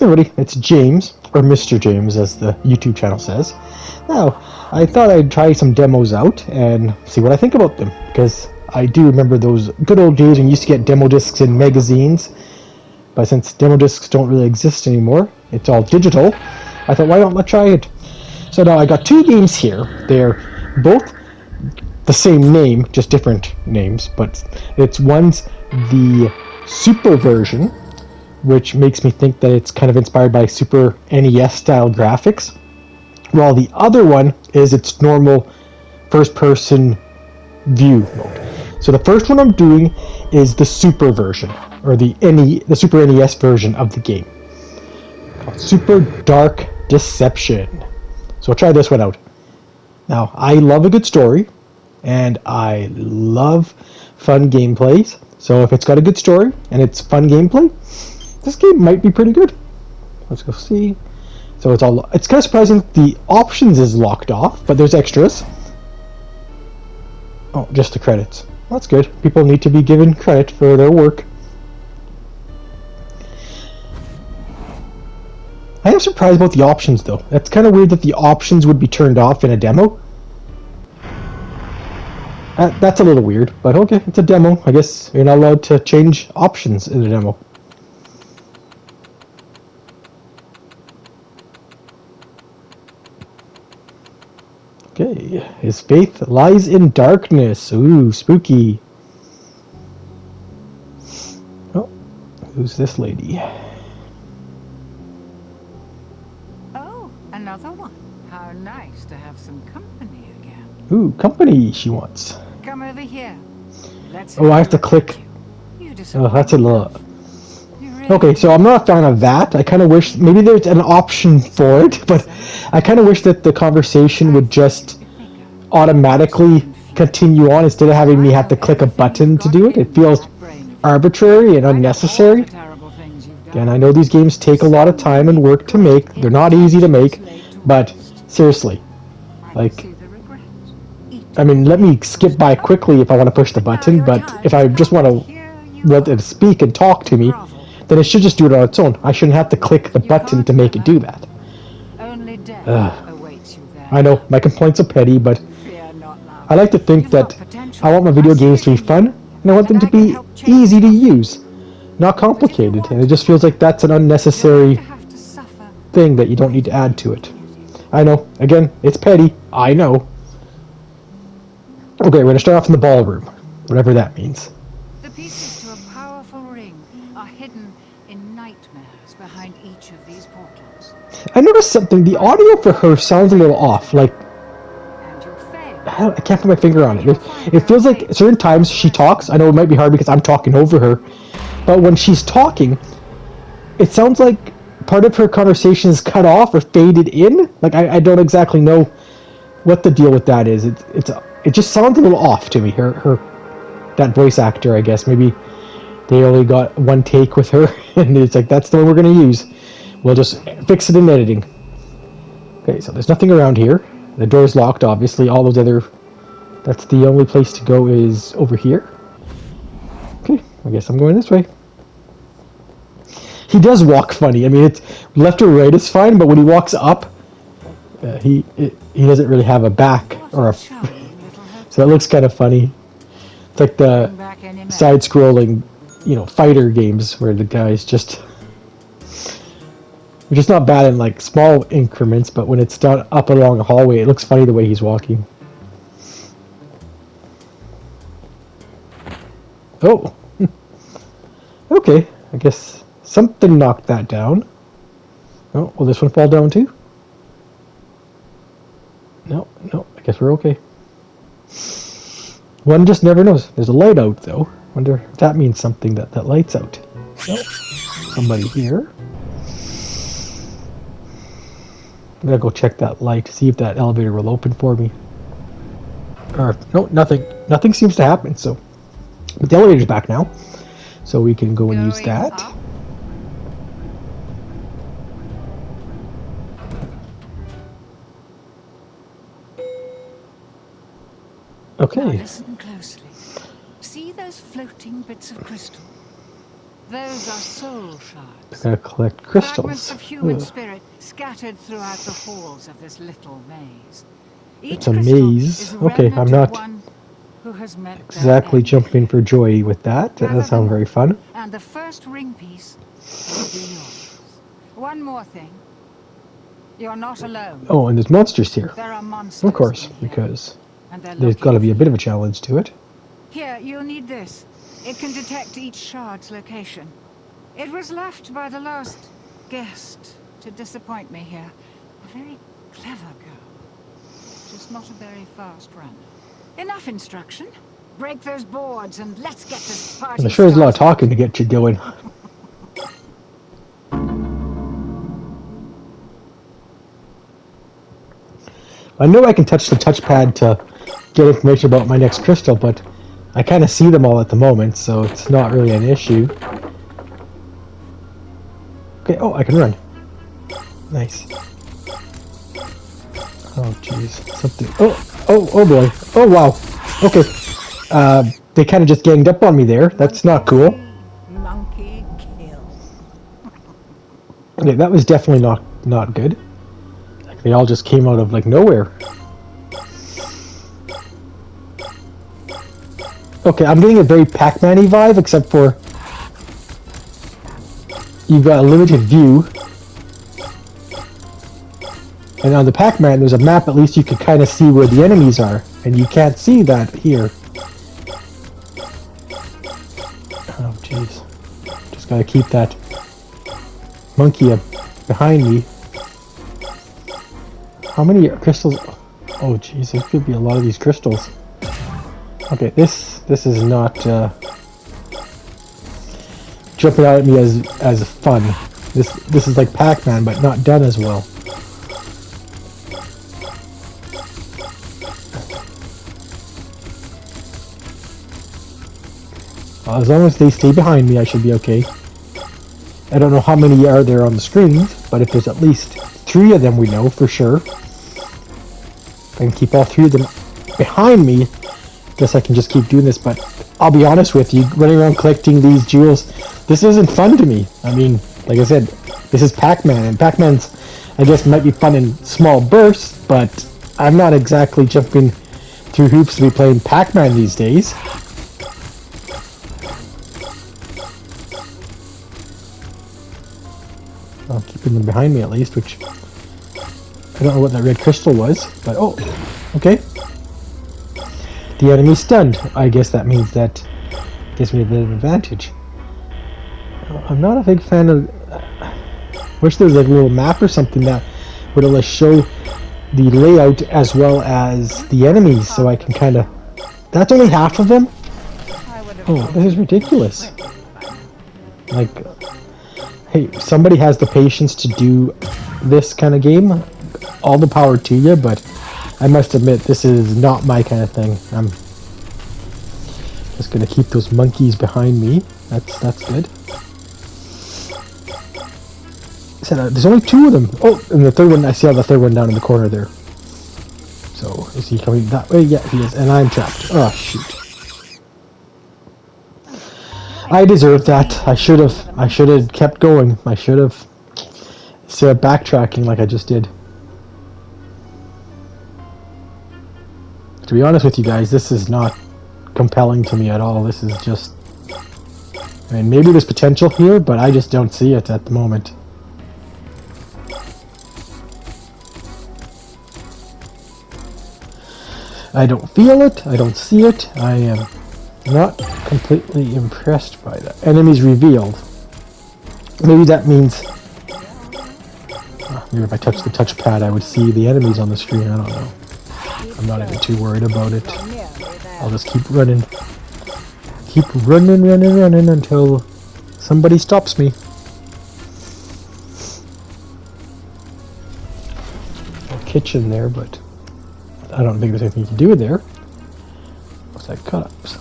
everybody, it's James, or Mr. James as the YouTube channel says. Now, I thought I'd try some demos out and see what I think about them, because I do remember those good old days when you used to get demo discs in magazines, but since demo discs don't really exist anymore, it's all digital, I thought why don't I try it? So now I got two games here. They're both the same name, just different names, but one's the Super version, which makes me think that it's kind of inspired by Super NES style graphics, while the other one is its normal first person view mode. So the first one I'm doing is the Super version, or the Super NES version of the game, called Super Dark Deception. So I'll try this one out. Now, I love a good story, and I love fun gameplays, so if it's got a good story and it's fun gameplay, this game might be pretty good. Let's go see. So it's kind of surprising the options is locked off, but there's extras. Oh, just the credits. That's good. People need to be given credit for their work. I am surprised about the options though. That's kind of weird that the options would be turned off in a demo. That's a little weird, but okay, it's a demo. I guess you're not allowed to change options in a demo. Okay, his faith lies in darkness. Ooh, spooky. Oh, who's this lady? Oh, another one. How nice to have some company again. Ooh, company she wants. Come over here. Let's I have to click. Oh, that's a lot. Okay, so I'm not a fan of that. I kind of wish maybe there's an option for it, but I kind of wish that the conversation would just automatically continue on instead of having me have to click a button to do it. It feels arbitrary and unnecessary. Again, I know these games take a lot of time and work to make. They're not easy to make, but seriously, like, I mean, let me skip by quickly if I want to push the button, but if I just want to speak and talk to me, then it should just do it on its own. I shouldn't have to click the button to make it do that. I know, my complaints are petty, but I like to think that I want my video games to be fun, and I want them to be easy to use, not complicated, and it just feels like that's an unnecessary thing that you don't need to add to it. I know, again, it's petty, I know. Okay, we're going to start off in the ballroom, whatever that means. The pieces to a powerful ring are hidden in nightmares behind each of these portals. I noticed something. The audio for her sounds a little off. Like, I can't put my finger on it. It feels like certain times she talks. I know it might be hard because I'm talking over her. But when she's talking, it sounds like part of her conversation is cut off or faded in. Like, I don't exactly know what the deal with that is. It just sounds a little off to me. That voice actor, I guess. Maybe they only got one take with her, and it's like, that's the one we're going to use. We'll just fix it in editing. Okay, so there's nothing around here. The door's locked, obviously. All those other... That's the only place to go is over here. Okay, I guess I'm going this way. He does walk funny. I mean, it's left or right is fine, but when he walks up, he doesn't really have a back or a... So that looks kind of funny. It's like the side-scrolling, fighter games where the guy's just... Which is not bad in like small increments, but when it's done up along a hallway, it looks funny the way he's walking. Oh! Okay, I guess something knocked that down. Oh, will this one fall down too? No, I guess we're okay. One just never knows. There's a light out though. Wonder if that means something that light's out. Oh, somebody here. I'm gonna go check that light, see if that elevator will open for me. Or, no, nothing. Nothing seems to happen, so... But the elevator's back now, so we can go and use that. Okay. Now listen closely. See those floating bits of crystal? Those are soul shards. Gotta collect Fragments crystals. of human Ugh. spirit scattered throughout the halls of this little maze. Each It's a crystal maze. is a Okay, remnant I'm of not one who has met their exactly end. jumping for joy with that. That Gather does sound them very all, fun. And the first ring piece will be yours. One more thing. You're not alone. Oh, and there's monsters here. There are monsters. Of course, in here, because and they're there's looking got to be a for bit you. of a challenge to it. Here, you'll need this. It can detect each shard's location. It was left by the last guest to disappoint me here. A very clever girl. Just not a very fast runner. Enough instruction. Break those boards and let's get this party And there sure is a lot of started. talking to get you going. I know I can touch the touchpad to get information about my next crystal, but I kind of see them all at the moment, so it's not really an issue. Okay, oh, I can run. Nice. Oh, jeez. Something. Oh boy. Oh, wow. Okay. They kind of just ganged up on me there. That's not cool. Monkey kill. Okay, that was definitely not good. Like, they all just came out of, like, nowhere. Okay, I'm getting a very Pac-Man-y vibe, except for you've got a limited view. And on the Pac-Man, there's a map, at least you can kind of see where the enemies are. And you can't see that here. Oh, jeez. Just gotta keep that monkey up behind me. How many crystals? Oh, jeez, there could be a lot of these crystals. Okay, this is not jumping out at me as fun. This is like Pac-Man, but not done as well. As long as they stay behind me, I should be okay. I don't know how many are there on the screen, but if there's at least 3 of them, we know for sure. If I can keep all 3 of them behind me, guess I can just keep doing this, but I'll be honest with you, running around collecting these jewels, this isn't fun to me. I mean, like I said, this is Pac-Man, and Pac-Man's, I guess, might be fun in small bursts, but I'm not exactly jumping through hoops to be playing Pac-Man these days. I'm keeping them behind me at least, which I don't know what that red crystal was, but oh, okay. The enemy's stunned. I guess that means that gives me a bit of an advantage. I'm not a big fan of. Wish there was like a little map or something that would let show the layout as well as the enemies, so I can kind of. That's only half of them. Oh, this is ridiculous. Like, hey, somebody has the patience to do this kind of game. All the power to you, but I must admit this is not my kind of thing. I'm just gonna keep those monkeys behind me. That's good. So, there's only 2 of them. Oh, and the third one, I see the third one down in the corner there. So, is he coming that way? Yeah, he is. And I'm trapped. Oh, shoot. I deserved that. I should have kept going. I should have instead of backtracking like I just did. To be honest with you guys, this is not compelling to me at all. This is just... I mean, maybe there's potential here, but I just don't see it at the moment. I don't feel it. I don't see it. I am not completely impressed by that. Enemies revealed. Maybe that means... maybe if I touch the touchpad, I would see the enemies on the screen. I don't know. I'm not even too worried about it. I'll just keep running. Keep running until somebody stops me. A kitchen there, but I don't think there's anything to do there. Looks like cut-ups.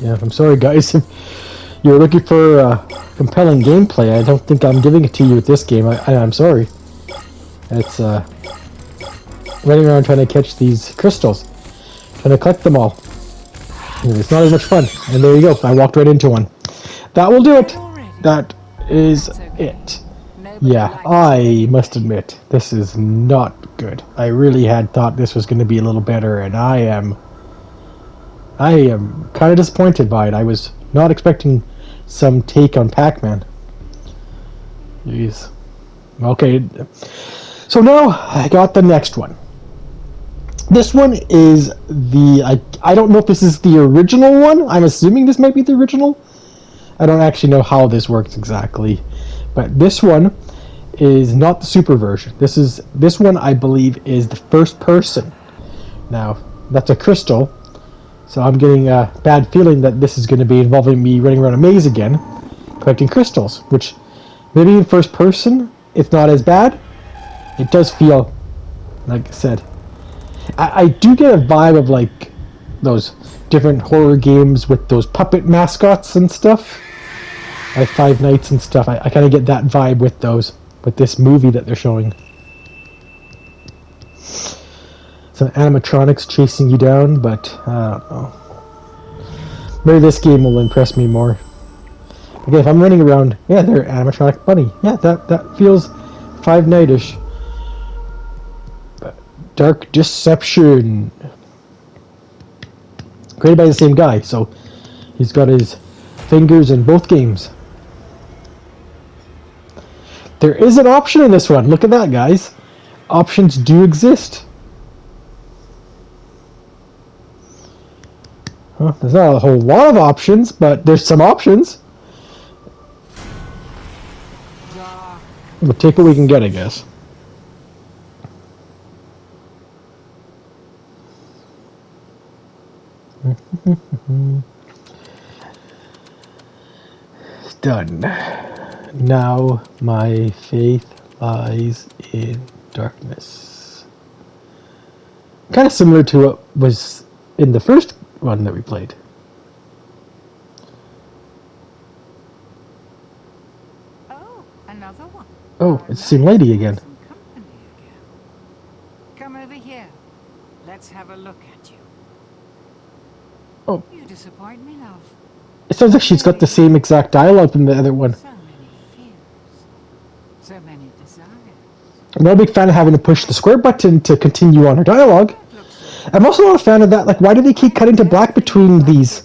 Yeah, I'm sorry guys. You're looking for compelling gameplay. I don't think I'm giving it to you with this game. I'm sorry. It's running around trying to catch these crystals, trying to collect them all. And it's not as much fun. And there you go. I walked right into one. That will do it. That is it. Yeah, I must admit, this is not good. I really had thought this was going to be a little better, and I am kind of disappointed by it. I was not expecting some take on Pac-Man. Jeez. Okay, so now I got the next one. This one is I don't know if this is the original one. I'm assuming this might be the original. I don't actually know how this works exactly. But this one is not the super version. This one I believe is the first person. Now, that's a crystal. So I'm getting a bad feeling that this is going to be involving me running around a maze again, collecting crystals, which maybe in first person, it's not as bad. It does feel, like I said, I do get a vibe of like those different horror games with those puppet mascots and stuff, like Five Nights and stuff. I kind of get that vibe with those, with this movie that they're showing. Some animatronics chasing you down, but I don't know. Maybe this game will impress me more. Okay, if I'm running around, yeah, they're animatronic bunny. Yeah, that feels Five Night-ish. Dark Deception. Created by the same guy, so he's got his fingers in both games. There is an option in this one. Look at that, guys. Options do exist. Well, there's not a whole lot of options, but there's some options. We'll take what we can get, I guess. It's done. Now my faith lies in darkness. Kind of similar to what was in the first one that we played. Oh, another one. Oh, it's the same lady again. Some company again. Come over here. Let's have a look at you. Oh. You disappoint me, love. It sounds like she's got the same exact dialogue from the other one. So many fears. So many desires. I'm not a big fan of having to push the square button to continue on her dialogue. I'm also not a fan of that. Like, why do they keep cutting to black between these?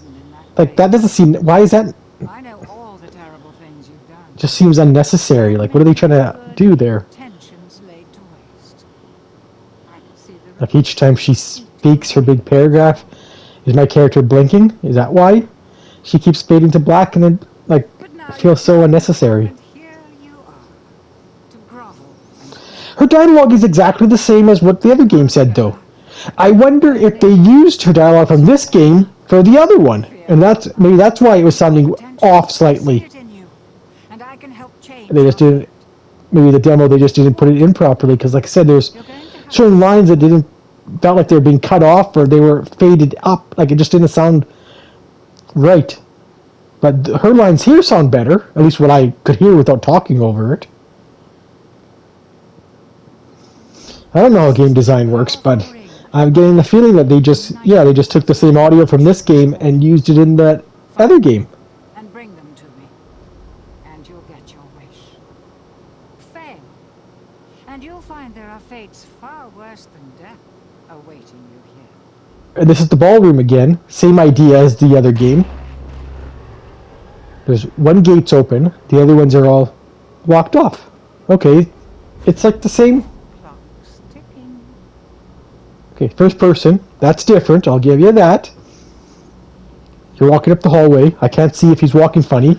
Like, that doesn't seem... Why is that... I know all the terrible things you've done. Just seems unnecessary. Like, what are they trying to do there? Tensions laid to waste. I can see the Like, each time she speaks her big paragraph, is my character blinking? Is that why? She keeps fading to black and then, like, it feels so unnecessary. And here you are, to grovel. Her dialogue is exactly the same as what the other game said, though. I wonder if they used her dialogue from this game for the other one, and maybe that's why it was sounding off slightly. And I can help change. They just didn't. Maybe the demo they just didn't put it in properly because, like I said, there's certain lines that felt like they were being cut off or they were faded up. Like it just didn't sound right. But her lines here sound better, at least what I could hear without talking over it. I don't know how game design works, but I'm getting the feeling that they just took the same audio from this game and used it in that other game. And bring them to me, and you'll get your wish. Fail, and you'll find there are fates far worse than death awaiting you here. And this is the ballroom again. Same idea as the other game. There's one gate's open, the other ones are all blocked off. Okay, it's like the same. Clock's ticking. Okay, first person. That's different, I'll give you that. You're walking up the hallway. I can't see if he's walking funny.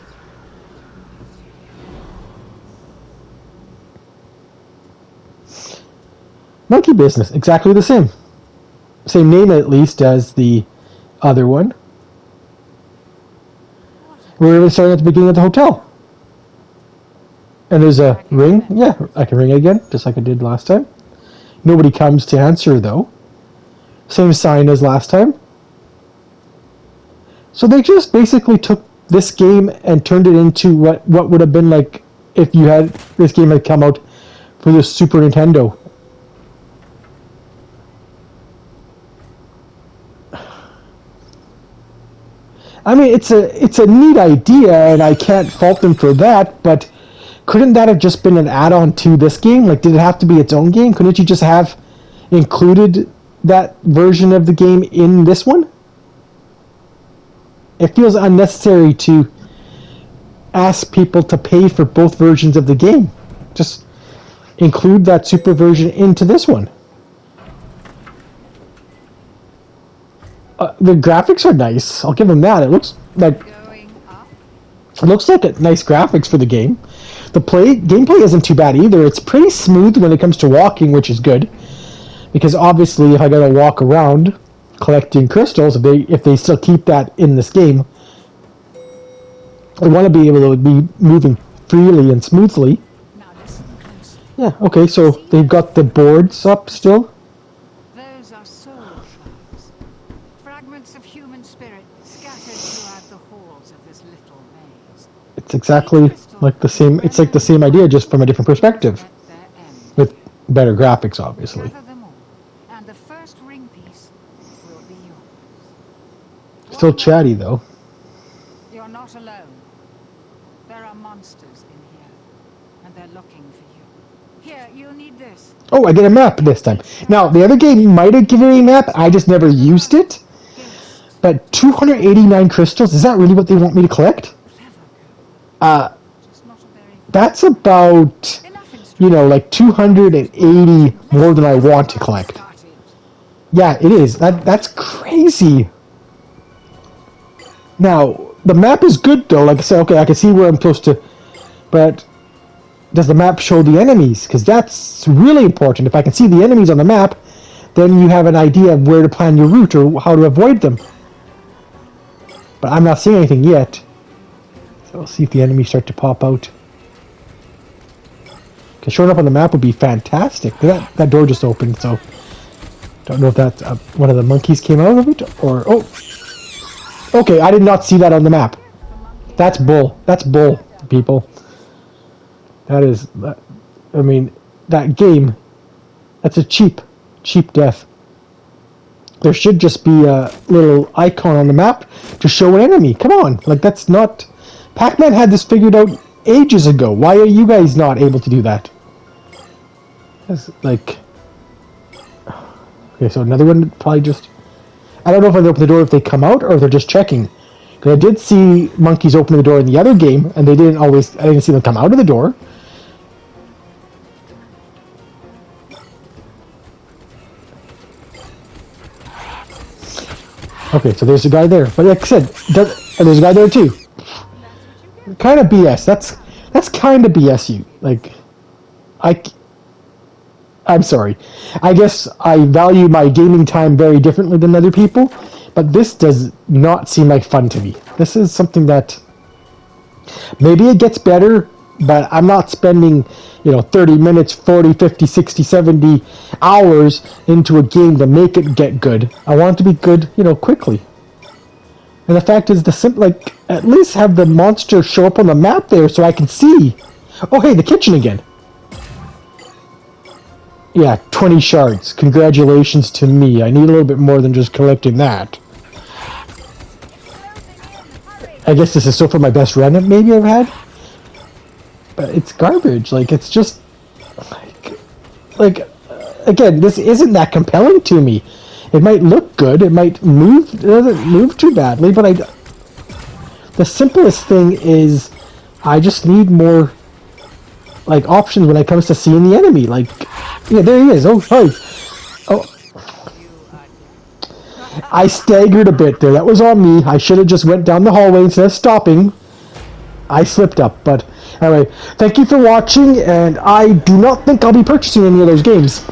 Monkey Business, exactly the same. Same name at least as the other one. We're even starting at the beginning of the hotel. And there's a ring. Yeah, I can ring again, just like I did last time. Nobody comes to answer though. Same sign as last time. So they just basically took this game and turned it into what would have been like if this game had come out for the Super Nintendo. I mean, it's a neat idea, and I can't fault them for that. But couldn't that have just been an add-on to this game? Like, did it have to be its own game? Couldn't you just have included that version of the game in this one? It feels unnecessary to ask people to pay for both versions of the game. Just include that super version into this one. The graphics are nice. I'll give them that. It looks like nice graphics for the game. The gameplay isn't too bad either. It's pretty smooth when it comes to walking, which is good. Because obviously, if I gotta walk around collecting crystals, if they still keep that in this game, I want to be able to be moving freely and smoothly. Yeah. Okay. So they've got the boards up still. Those are soul shards. Fragments of human spirit scattered throughout the halls of this little maze. It's exactly like the same. It's like the same idea, just from a different perspective, with better graphics, obviously. Gather them all, and the first ring piece will be yours. Still chatty though. You're not alone. There are monsters in here, and they're looking for you. Here, you'll need this. Oh, I get a map this time. Now, the other game might have given me a map. I just never used it. But 289 crystals, is that really what they want me to collect? That's about, like 280 more than I want to collect. Yeah, it is. That's crazy. Now, the map is good though. Like I said, okay, I can see where I'm supposed to, but does the map show the enemies? Because that's really important. If I can see the enemies on the map, then you have an idea of where to plan your route or how to avoid them. But I'm not seeing anything yet. So we'll see if the enemies start to pop out. Because showing up on the map would be fantastic. That door just opened, so don't know if that one of the monkeys came out of it or okay, I did not see that on the map. That's bull. That's bull, people. That is, I mean, that game, that's a cheap death. There should just be a little icon on the map to show an enemy. Come on, like that's not... Pac-Man had this figured out ages ago. Why are you guys not able to do that? That's like... Okay, so another one probably just... I don't know if I open the door if they come out or if they're just checking. Because I did see monkeys open the door in the other game, and I didn't see them come out of the door. Okay, so there's a guy there. But like I said, there's a guy there too. Kind of BS. That's kind of BS you. Like, I'm sorry. I guess I value my gaming time very differently than other people, but this does not seem like fun to me. This is something that maybe it gets better, but I'm not spending, 30 minutes, 40, 50, 60, 70 hours into a game to make it get good. I want it to be good, quickly. And the fact is, at least have the monster show up on the map there so I can see. Oh, hey, the kitchen again. Yeah, 20 shards. Congratulations to me. I need a little bit more than just collecting that. I guess this is so far my best run maybe I've had. But it's garbage. Like, it's just... again, this isn't that compelling to me. It might look good. It might move... It doesn't move too badly, but the simplest thing is I just need more, options when it comes to seeing the enemy. Yeah, there he is. Oh, hi. Oh. I staggered a bit there. That was on me. I should have just went down the hallway instead of stopping. I slipped up, but anyway, thank you for watching, and I do not think I'll be purchasing any of those games.